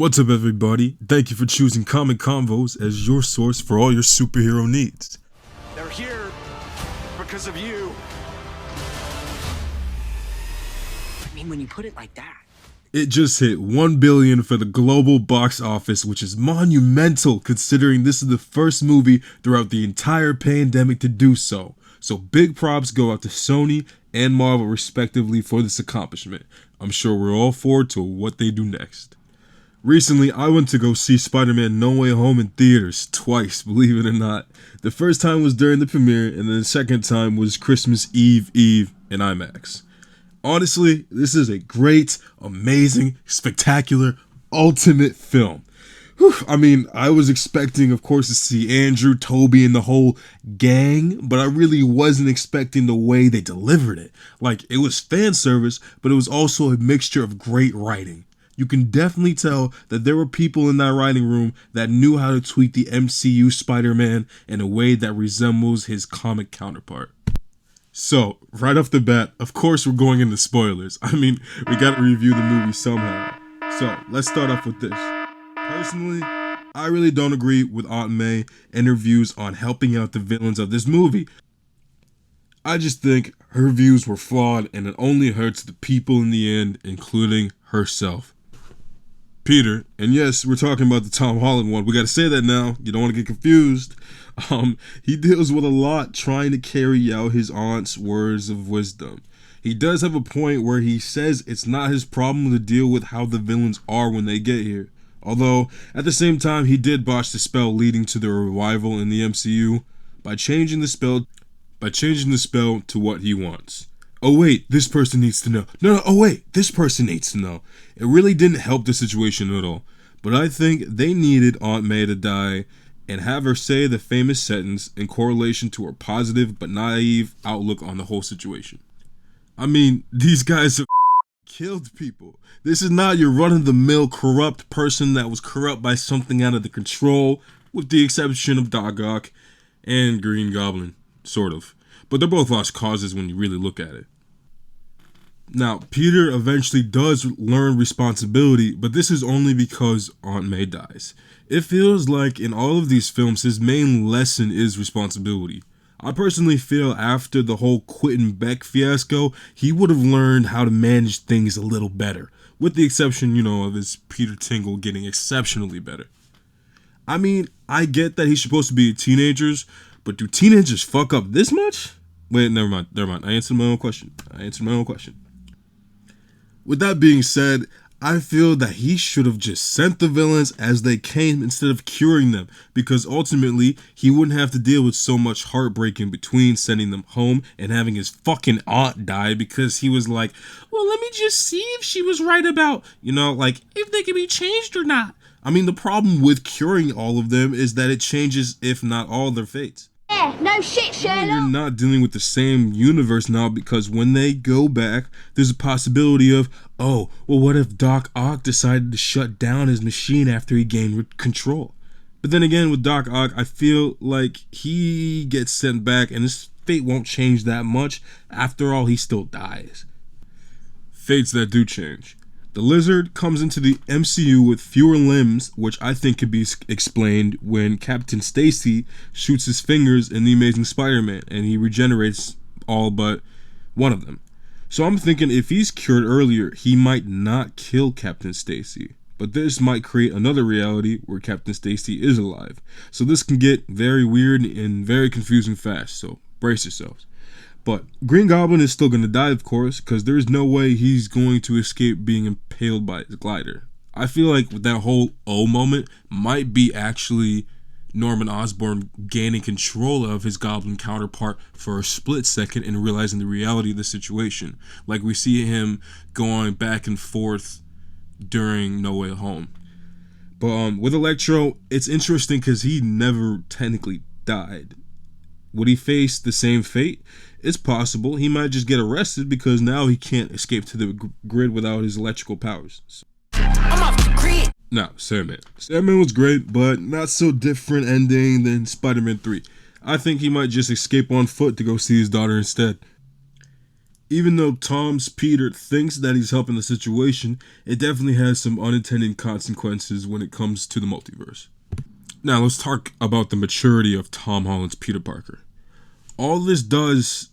What's up, everybody? Thank you for choosing Comic Convos as your source for all your superhero needs. They're here because of you. I mean, when you put it like that. It just hit 1 billion for the global box office, which is monumental considering this is the first movie throughout the entire pandemic to do so. So big props go out to Sony and Marvel respectively for this accomplishment. I'm sure we're all forward to what they do next. Recently, I went to go see Spider-Man No Way Home in theaters twice, believe it or not. The first time was during the premiere, and then the second time was Christmas Eve in IMAX. Honestly, this is a great, amazing, spectacular, ultimate film. Whew, I mean, I was expecting, of course, to see Andrew, Toby, and the whole gang, but I really wasn't expecting the way they delivered it. Like, it was fan service, but it was also a mixture of great writing. You can definitely tell that there were people in that writing room that knew how to tweak the MCU Spider-Man in a way that resembles his comic counterpart. So, right off the bat, of course we're going into spoilers. I mean, we gotta review the movie somehow. So, let's start off with this. Personally, I really don't agree with Aunt May and her views on helping out the villains of this movie. I just think her views were flawed and it only hurts the people in the end, including herself. Peter, and yes, we're talking about the Tom Holland one. We got to say that now. You don't want to get confused. He deals with a lot trying to carry out his aunt's words of wisdom. He does have a point where he says it's not his problem to deal with how the villains are when they get here. Although, at the same time, he did botch the spell leading to the revival in the MCU by changing the spell to what he wants. Oh wait, this person needs to know. No, oh wait, this person needs to know. It really didn't help the situation at all. But I think they needed Aunt May to die and have her say the famous sentence in correlation to her positive but naive outlook on the whole situation. I mean, these guys have killed people. This is not your run-of-the-mill corrupt person that was corrupt by something out of the control, with the exception of Doc Ock and Green Goblin, sort of. But they're both lost causes when you really look at it. Now, Peter eventually does learn responsibility, but this is only because Aunt May dies. It feels like in all of these films, his main lesson is responsibility. I personally feel after the whole Quentin Beck fiasco, he would have learned how to manage things a little better. With the exception, of his Peter Tingle getting exceptionally better. I mean, I get that he's supposed to be teenagers, but do teenagers fuck up this much? Wait, never mind. I answered my own question. With that being said, I feel that he should have just sent the villains as they came instead of curing them, because ultimately he wouldn't have to deal with so much heartbreak in between sending them home and having his fucking aunt die because he was like, well, let me just see if she was right about, if they can be changed or not. I mean, the problem with curing all of them is that it changes, if not all, their fates. Yeah, no shit, Sherlock. You're not dealing with the same universe now because when they go back, there's a possibility of, oh, well, what if Doc Ock decided to shut down his machine after he gained control? But then again, with Doc Ock, I feel like he gets sent back and his fate won't change that much. After all, he still dies. Fates that do change. The Lizard comes into the MCU with fewer limbs, which I think could be explained when Captain Stacy shoots his fingers in The Amazing Spider-Man and he regenerates all but one of them. So I'm thinking if he's cured earlier, he might not kill Captain Stacy. But this might create another reality where Captain Stacy is alive. So this can get very weird and very confusing fast, so brace yourselves. But Green Goblin is still going to die, of course, because there's no way he's going to escape being impaled by his glider. I feel like that whole moment might be actually Norman Osborn gaining control of his Goblin counterpart for a split second and realizing the reality of the situation. Like we see him going back and forth during No Way Home. But with Electro, it's interesting because he never technically died. Would he face the same fate? It's possible. He might just get arrested because now he can't escape to the grid without his electrical powers. I'm off the grid. Now, Sandman. Sandman was great, but not so different ending than Spider-Man 3. I think he might just escape on foot to go see his daughter instead. Even though Tom's Peter thinks that he's helping the situation, it definitely has some unintended consequences when it comes to the multiverse. Now let's talk about the maturity of Tom Holland's Peter Parker. All this does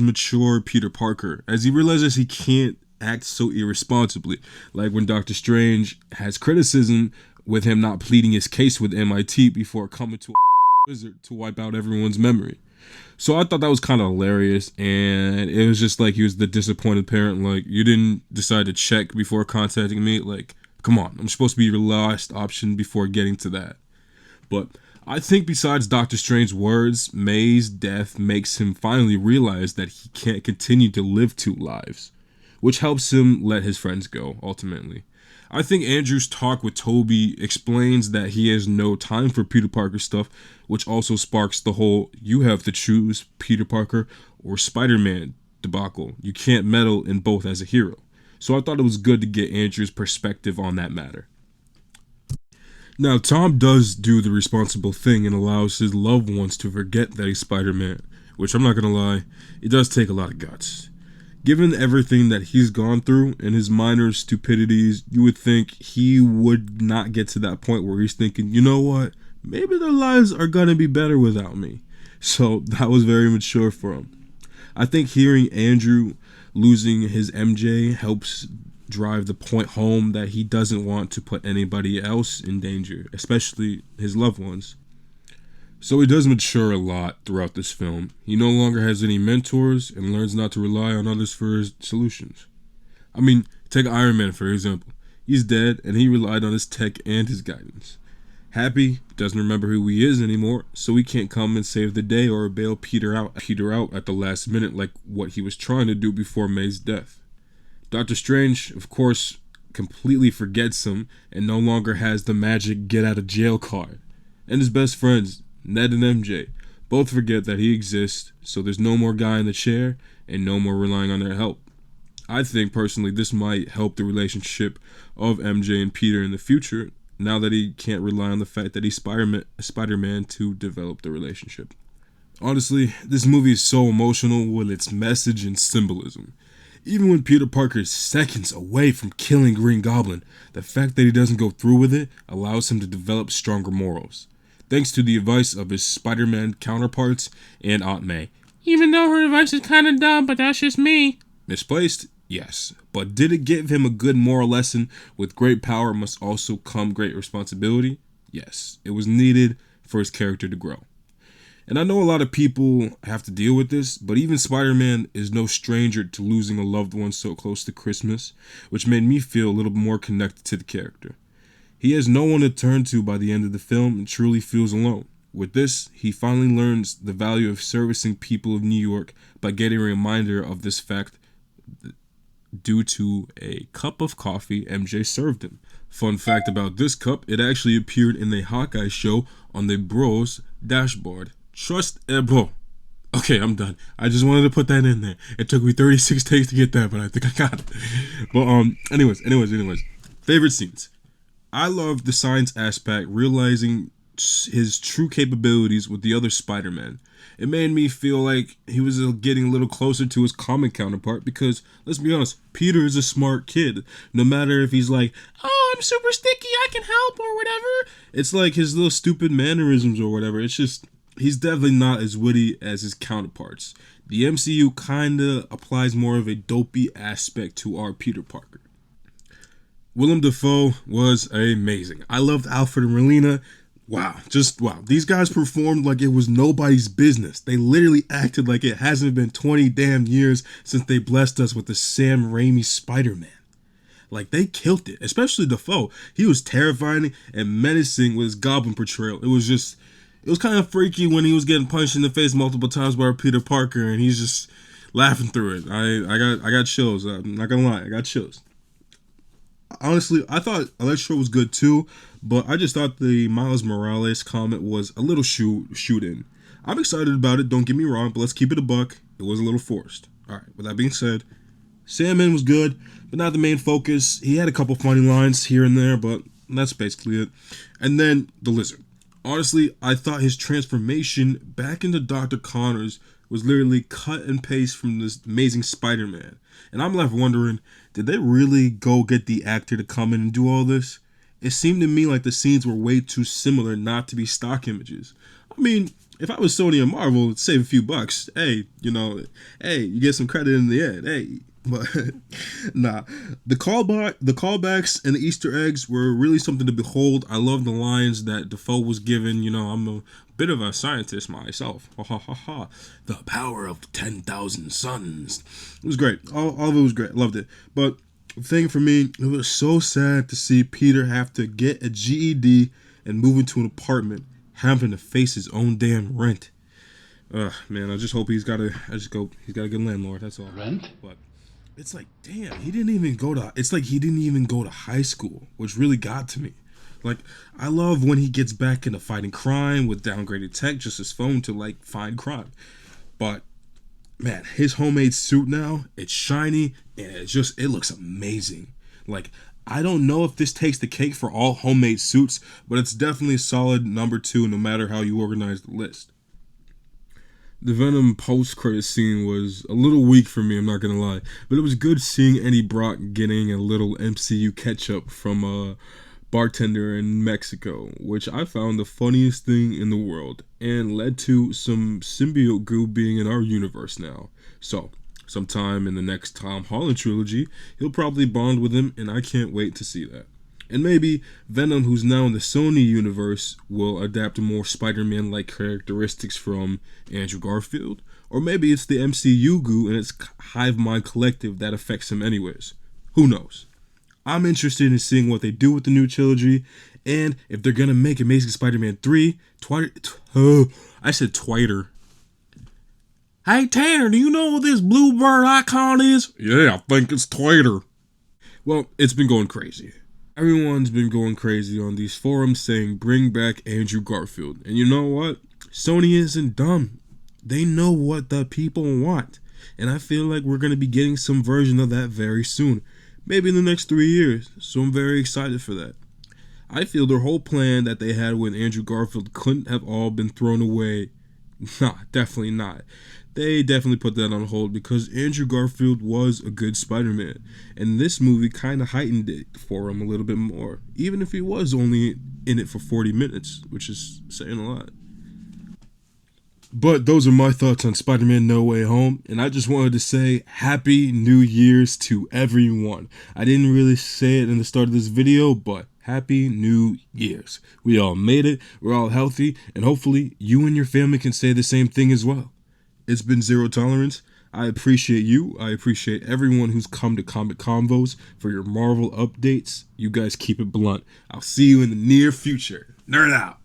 mature Peter Parker as he realizes he can't act so irresponsibly, like when Doctor Strange has criticism with him not pleading his case with MIT before coming to a wizard to wipe out everyone's memory. So I thought that was kind of hilarious, and it was just like he was the disappointed parent, like, you didn't decide to check before contacting me, like, come on, I'm supposed to be your last option before getting to that. But I think besides Doctor Strange's words, May's death makes him finally realize that he can't continue to live two lives, which helps him let his friends go, ultimately. I think Andrew's talk with Toby explains that he has no time for Peter Parker stuff, which also sparks the whole "you have to choose Peter Parker or Spider-Man" debacle. You can't meddle in both as a hero. So I thought it was good to get Andrew's perspective on that matter. Now, Tom does do the responsible thing and allows his loved ones to forget that he's Spider-Man, which I'm not gonna lie, it does take a lot of guts. Given everything that he's gone through and his minor stupidities, you would think he would not get to that point where he's thinking, you know what, maybe their lives are gonna be better without me. So that was very mature for him. I think hearing Andrew losing his MJ helps drive the point home that he doesn't want to put anybody else in danger, especially his loved ones. So he does mature a lot throughout this film. He no longer has any mentors and learns not to rely on others for his solutions. I mean, take Iron Man for example. He's dead and he relied on his tech and his guidance. Happy doesn't remember who he is anymore, so he can't come and save the day or bail Peter out at the last minute like what he was trying to do before May's death. Doctor Strange, of course, completely forgets him and no longer has the magic get out of jail card. And his best friends, Ned and MJ, both forget that he exists, so there's no more guy in the chair and no more relying on their help. I think personally this might help the relationship of MJ and Peter in the future, now that he can't rely on the fact that he's Spider-Man to develop the relationship. Honestly, this movie is so emotional with its message and symbolism. Even when Peter Parker is seconds away from killing Green Goblin, the fact that he doesn't go through with it allows him to develop stronger morals, thanks to the advice of his Spider-Man counterparts and Aunt May. Even though her advice is kinda dumb, but that's just me. Misplaced? Yes. But did it give him a good moral lesson? With great power must also come great responsibility? Yes. It was needed for his character to grow. And I know a lot of people have to deal with this, but even Spider-Man is no stranger to losing a loved one so close to Christmas, which made me feel a little more connected to the character. He has no one to turn to by the end of the film and truly feels alone. With this, he finally learns the value of servicing people of New York by getting a reminder of this fact due to a cup of coffee MJ served him. Fun fact about this cup, it actually appeared in the Hawkeye show on the Bros dashboard. Trust a bro. Okay, I'm done. I just wanted to put that in there. It took me 36 takes to get that, but I think I got it. But anyways. Favorite scenes. I love the science aspect, realizing his true capabilities with the other Spider-Man. It made me feel like he was getting a little closer to his comic counterpart because, let's be honest, Peter is a smart kid. No matter if he's like, oh, I'm super sticky, I can help, or whatever. It's like his little stupid mannerisms or whatever. It's just, he's definitely not as witty as his counterparts. The MCU kinda applies more of a dopey aspect to our Peter Parker. Willem Dafoe was amazing. I loved Alfred and Relina. Wow, just wow. These guys performed like it was nobody's business. They literally acted like it hasn't been 20 damn years since they blessed us with the Sam Raimi Spider-Man. Like, they killed it, especially Dafoe. He was terrifying and menacing with his goblin portrayal. It was kind of freaky when he was getting punched in the face multiple times by Peter Parker and he's just laughing through it. I got chills. I'm not gonna lie, I got chills. Honestly, I thought Electro was good too, but I just thought the Miles Morales comment was a little shoot-in. I'm excited about it, don't get me wrong, but let's keep it a buck. It was a little forced. Alright, with that being said, Sandman was good, but not the main focus. He had a couple funny lines here and there, but that's basically it. And then the Lizard. Honestly, I thought his transformation back into Dr. Connors was literally cut and paste from this Amazing Spider-Man. And I'm left wondering, did they really go get the actor to come in and do all this? It seemed to me like the scenes were way too similar not to be stock images. I mean, if I was Sony and Marvel, it'd save a few bucks. Hey, hey, you get some credit in the end. Hey, but nah, the callbacks and the Easter eggs were really something to behold. I love the lines that Defoe was given. I'm a bit of a scientist myself. Ha ha ha ha. The power of 10,000 suns. It was great. All of it was great. Loved it. But the thing for me, it was so sad to see Peter have to get a GED and move into an apartment, having to face his own damn rent. Man, I just hope he's got a good landlord. That's all. Rent? But it's like, damn, he didn't even go to high school, which really got to me. Like, I love when he gets back into fighting crime with downgraded tech, just his phone to like find crime. But man, his homemade suit now, it's shiny and it looks amazing. Like, I don't know if this takes the cake for all homemade suits, but it's definitely a solid number 2 no matter how you organize the list. The Venom post-credit scene was a little weak for me, I'm not gonna lie, but it was good seeing Eddie Brock getting a little MCU catch-up from a bartender in Mexico, which I found the funniest thing in the world, and led to some symbiote goo being in our universe now. So, sometime in the next Tom Holland trilogy, he'll probably bond with him, and I can't wait to see that. And maybe Venom, who's now in the Sony universe, will adapt more Spider-Man-like characteristics from Andrew Garfield. Or maybe it's the MCU goo and its hive mind collective that affects him anyways. Who knows? I'm interested in seeing what they do with the new trilogy, and if they're gonna make Amazing Spider-Man 3, I said Twiter. Hey Tanner, do you know what this bluebird icon is? Yeah, I think it's Twiter. Well, it's been going crazy. Everyone's been going crazy on these forums saying bring back Andrew Garfield. And you know what? Sony isn't dumb. They know what the people want. And I feel like we're going to be getting some version of that very soon. Maybe in the next 3 years. So I'm very excited for that. I feel their whole plan that they had with Andrew Garfield couldn't have all been thrown away. Nah, definitely not. They definitely put that on hold because Andrew Garfield was a good Spider-Man, and this movie kind of heightened it for him a little bit more, even if he was only in it for 40 minutes, which is saying a lot. But those are my thoughts on Spider-Man No Way Home, and I just wanted to say Happy New Year's to everyone. I didn't really say it in the start of this video, but Happy New Year's. We all made it, we're all healthy, and hopefully you and your family can say the same thing as well. It's been Zero Tolerance. I appreciate you. I appreciate everyone who's come to Comic Convos for your Marvel updates. You guys keep it blunt. I'll see you in the near future. Nerd out.